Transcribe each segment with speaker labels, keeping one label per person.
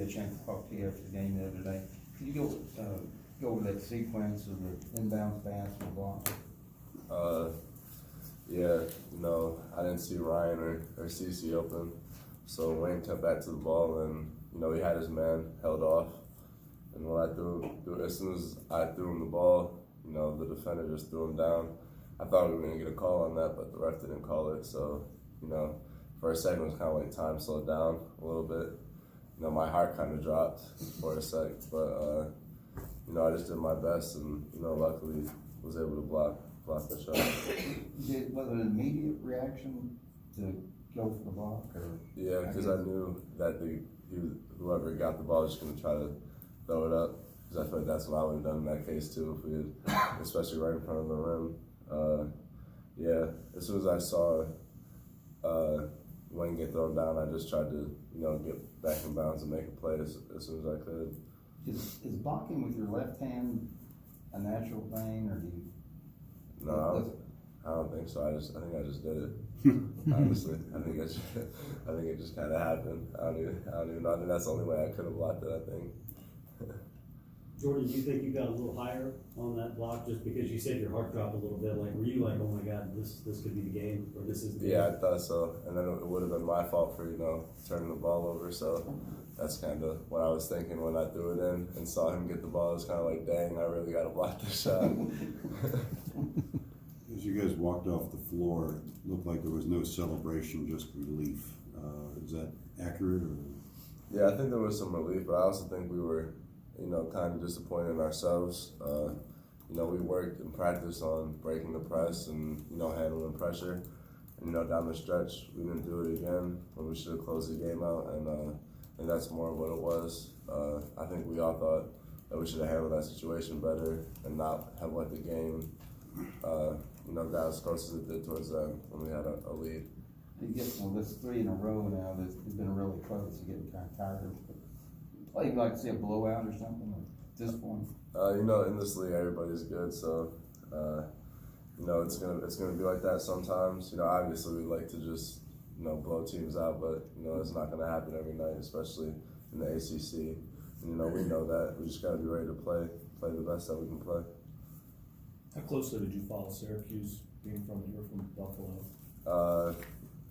Speaker 1: get a chance to talk to you after the game the other day. Could you go over that sequence of the inbounds pass and block?
Speaker 2: Yeah, I didn't see Ryan or CeCe open, so Wayne kept back to the ball, and he had his man held off, and when I threw as soon as I threw him the ball, the defender just threw him down. I thought we were gonna get a call on that, but the ref didn't call it, so for a second it was kind of like time slowed down a little bit. My heart kind of dropped for a sec, but I just did my best, and luckily was able to block the shot.
Speaker 1: Was it an immediate reaction to go for the block? Or
Speaker 2: yeah, because I knew that whoever got the ball was just going to try to throw it up, because I feel like that's what I would have done in that case too, if we had, especially right in front of the rim. Yeah, as soon as I saw Wayne get thrown down, I just tried to get back in bounds and make a play as soon as I could.
Speaker 1: Is blocking with your left hand a natural thing, or do you?
Speaker 2: No, I don't think so. I think I just did it. Honestly, I think it just kind of happened. I don't even know. I think that's the only way I could have blocked it. I think.
Speaker 3: Jordan, do you think you got a little higher on that block just because you said your heart dropped a little bit? Like, were you like, oh my God, this could be the game, or this is the game?
Speaker 2: Yeah, I thought so. And then it would have been my fault for turning the ball over. So that's kind of what I was thinking when I threw it in and saw him get the ball. It was kind of like, dang, I really got to block this shot.
Speaker 4: As you guys walked off the floor, it looked like there was no celebration, just relief. Is that accurate? Or?
Speaker 2: Yeah, I think there was some relief, but I also think we were, kind of disappointed in ourselves. We worked and practiced on breaking the press and, handling pressure. And, down the stretch, we didn't do it again when we should have closed the game out. And I think that's more what it was. I think we all thought that we should have handled that situation better and not have let the game, got as close as it did towards them when we had a lead.
Speaker 1: You get this 3 in a row now that's been really close. You're getting kind of tired. Well, you'd like to see a blowout or something at this point?
Speaker 2: In this league, everybody's good, so it's gonna be like that sometimes. Obviously we'd like to just blow teams out, but it's not gonna happen every night, especially in the ACC. And, we know that. We just gotta be ready to play the best that we can play.
Speaker 5: How closely did you follow Syracuse, being from here from Buffalo?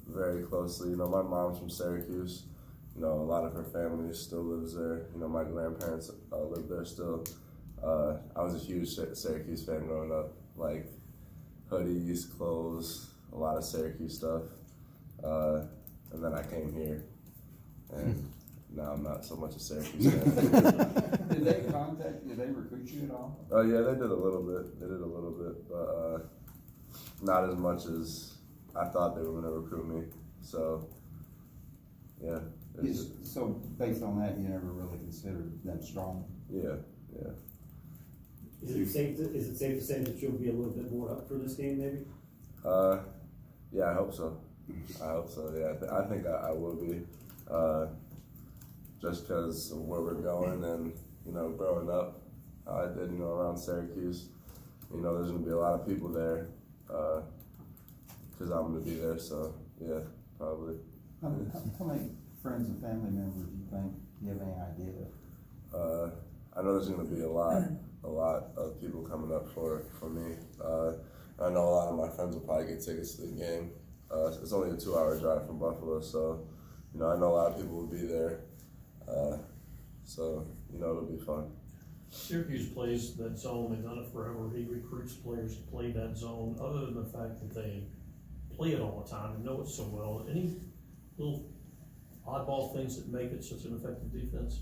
Speaker 2: Very closely. My mom's from Syracuse. A lot of her family still lives there. My grandparents live there still. I was a huge Syracuse fan growing up, like hoodies, clothes, a lot of Syracuse stuff. And then I came here, and now I'm not so much a Syracuse fan.
Speaker 1: Did they recruit you at all?
Speaker 2: Yeah, they did a little bit, but not as much as I thought they were going to recruit me. So, yeah.
Speaker 1: So based on that, you never really considered them strong?
Speaker 2: Yeah.
Speaker 3: Is it safe to say that you'll be a little bit more up for this game, maybe?
Speaker 2: Yeah, I hope so. Yeah, I think I will be. Just because of where we're going and, growing up, I did, around Syracuse. There's going to be a lot of people there because I'm going to be there, so, yeah, probably.
Speaker 1: How many friends and family members do you think, you have any idea?
Speaker 2: I know there's going to be a lot of people coming up for me. I know a lot of my friends will probably get tickets to the game. It's only a 2-hour drive from Buffalo, so, I know a lot of people will be there. So, it'll be fun.
Speaker 5: Syracuse plays that zone. They've done it forever. He recruits players to play that zone. Other than the fact that they play it all the time and know it so well, any little oddball things that make it such an effective defense?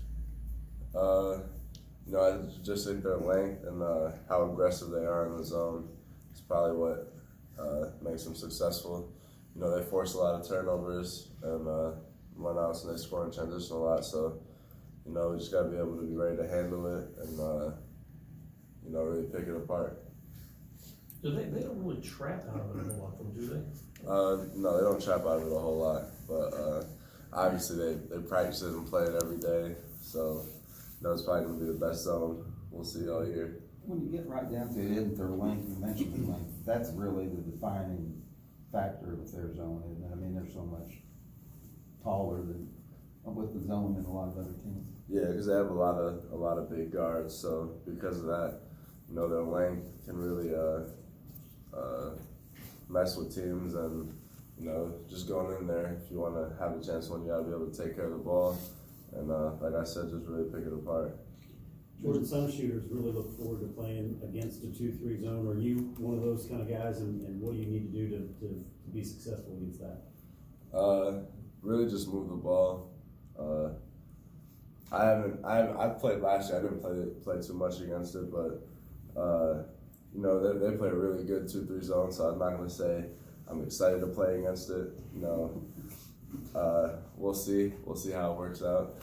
Speaker 2: I just think their length and how aggressive they are in the zone is probably what makes them successful. They force a lot of turnovers and runouts, and they score in transition a lot. So, we just got to be able to be ready to handle it and, really pick it apart.
Speaker 5: They don't really trap out of it a whole lot, though, do they?
Speaker 2: No, they don't trap out of it a whole lot, but obviously they practice it and play it every day. So, it's probably going to be the best zone we'll see all year.
Speaker 1: When you get right down to it, isn't their length? You mentioned the length. That's really the defining factor of their zone, isn't it? I mean, they're so much taller than with the zone than a lot of other teams.
Speaker 2: Yeah, because they have a lot of big guards. So because of that, you know, their length can really mess with teams, and you know, just going in there, if you want to have a chance, when you gotta be able to take care of the ball, and like I said, just really pick it apart.
Speaker 3: Jordan, some shooters really look forward to playing against a 2-3 zone. Are you one of those kind of guys, and what do you need to do to be successful against that?
Speaker 2: Really just move the ball. I played last year. I didn't play too much against it, but you know, they play a really good 2-3 zone. So I'm not gonna say I'm excited to play against it. You know, we'll see how it works out.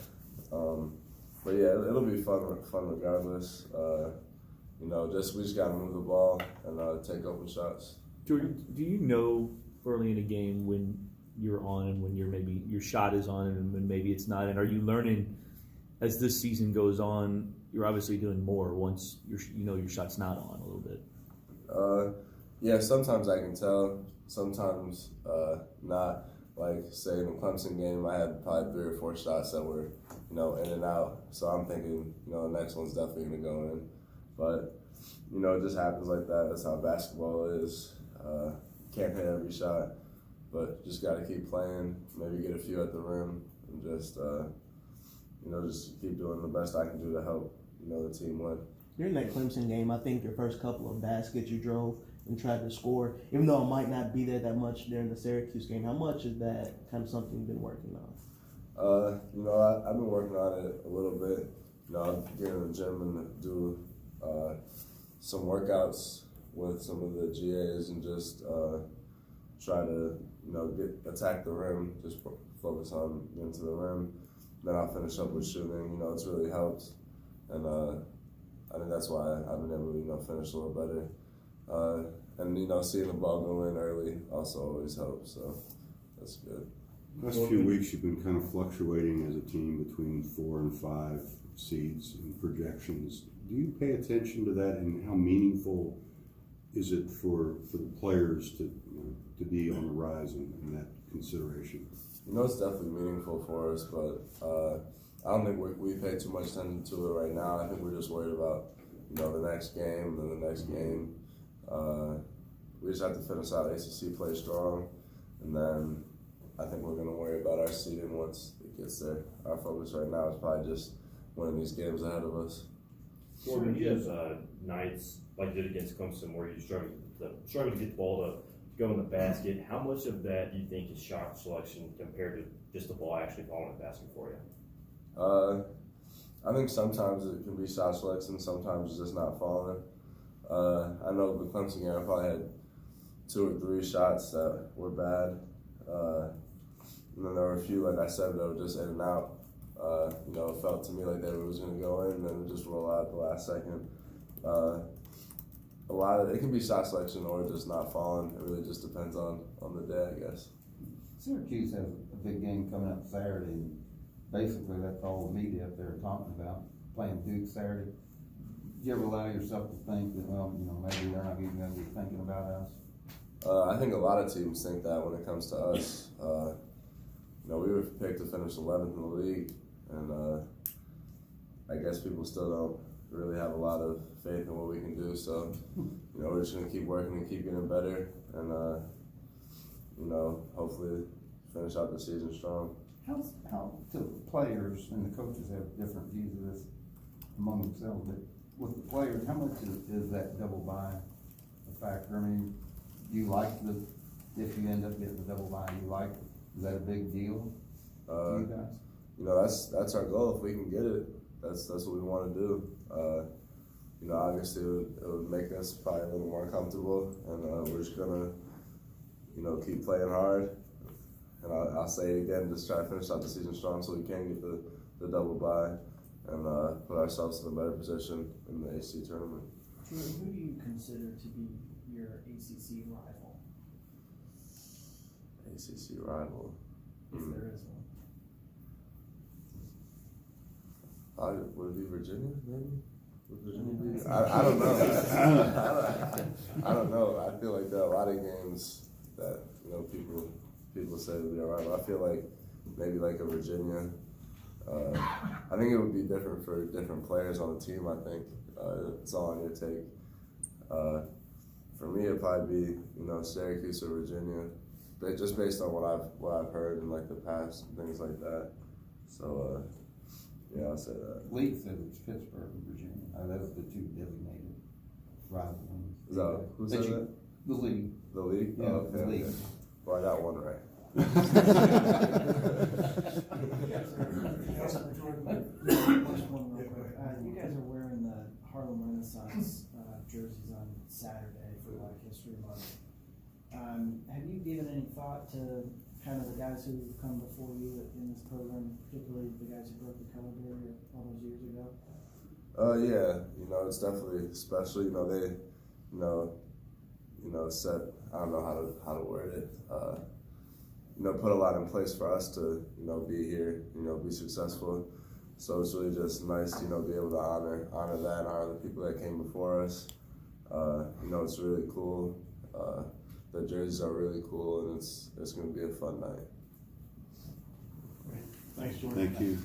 Speaker 2: But yeah, it'll be fun regardless. You know, we just gotta move the ball and take open shots.
Speaker 6: Jordan, do you know early in a game when you're on and when maybe your shot is on and when maybe it's not? And are you learning as this season goes on? You're obviously doing more once you know your shot's not on a little bit.
Speaker 2: Yeah, sometimes I can tell, sometimes not. Like, say in the Clemson game, I had probably 3 or 4 shots that were, you know, in and out. So I'm thinking, you know, the next one's definitely going to go in. But, you know, it just happens like that. That's how basketball is. Can't hit every shot, but just got to keep playing, maybe get a few at the rim, and just, you know, just keep doing the best I can do to help, you know, the team win.
Speaker 7: During that Clemson game, I think your first couple of baskets you drove and tried to score, even though it might not be there that much during the Syracuse game. How much is that kind of something you've been working on?
Speaker 2: You know, I've been working on it a little bit. You know, I'll get in the gym and do some workouts with some of the GAs and just try to, you know, attack the rim, just focus on getting to the rim. Then I'll finish up with shooting. You know, it's really helped. And I think that's why I've been able to, you know, finish a little better. And, you know, seeing the ball go in early also always helps, so that's good.
Speaker 4: Last few weeks, you've been kind of fluctuating as a team between 4 and 5 seeds and projections. Do you pay attention to that, and how meaningful is it for the players to, you know, to be on the rise in that consideration?
Speaker 2: You know, it's definitely meaningful for us, but I don't think we pay too much attention to it right now. I think we're just worried about, you know, the next game and then the next game. We just have to finish out ACC play strong, and then I think we're going to worry about our seeding once it gets there. Our focus right now is probably just winning these games ahead of us.
Speaker 8: Jordan, you have nights like you did against Clemson where you struggle to get the ball to go in the basket. How much of that do you think is shot selection compared to just the ball actually falling in the basket for you?
Speaker 2: I think sometimes it can be shot selection, sometimes it's just not falling. I know the Clemson game, I probably had 2 or 3 shots that were bad. And then there were a few, like I said, that were just in and out. You know, it felt to me like they was going to go in and then just roll out at the last second. A lot of it can be shot selection or just not falling. It really just depends on the day, I guess.
Speaker 1: Syracuse has a big game coming up Saturday, and basically that's all the media up there talking about, playing Duke Saturday. Do you ever allow yourself to think that, well, you know, maybe they're not even going to be thinking about us?
Speaker 2: I think a lot of teams think that when it comes to us. You know, we were picked to finish 11th in the league, and I guess people still don't really have a lot of faith in what we can do. So, you know, we're just going to keep working and keep getting better, and, you know, hopefully finish out the season strong.
Speaker 1: How the players and the coaches have different views of this among themselves, but with the players, how much is that double bye a factor? I mean, do you like if you end up getting the double bye, is that a big deal to you guys?
Speaker 2: You know, that's our goal. If we can get it, that's what we want to do. You know, obviously it would make us probably a little more comfortable, and we're just gonna, you know, keep playing hard. And I'll say it again, just try to finish out the season strong so we can get the double bye and put ourselves in a better position in the ACC tournament.
Speaker 9: Jordan, who do you consider to be your ACC rival?
Speaker 2: ACC rival?
Speaker 9: If there is one.
Speaker 2: Would it be Virginia, maybe? Would Virginia be? I don't know. I don't know. I feel like there are a lot of games that, you know, people say to be a rival. I feel like maybe like a Virginia, I think it would be different for different players on the team. I think it's all on your take. For me, it'd probably be Syracuse or Virginia, but just based on what I've heard in like the past and things like that. So yeah, I'll say that.
Speaker 1: League says it's Pittsburgh and Virginia. That's the two designated rivalries.
Speaker 2: Is that who said that?
Speaker 1: The league.
Speaker 2: The league?
Speaker 1: Yeah,
Speaker 2: Oh, okay,
Speaker 1: the league.
Speaker 2: okay. Well, I got one right.
Speaker 9: Just one real quick. You guys are wearing the Harlem Renaissance jerseys on Saturday for Black History Month. Have you given any thought to kind of the guys who've come before you in this program, particularly the guys who broke the color barrier all those years ago?
Speaker 2: Yeah, it's definitely special. They, set, I don't know how to word it. Put a lot in place for us to, be here, be successful. So it's really just nice, be able to honor that, honor the people that came before us. It's really cool. The jerseys are really cool, and it's going to be a fun night.
Speaker 4: Thank you.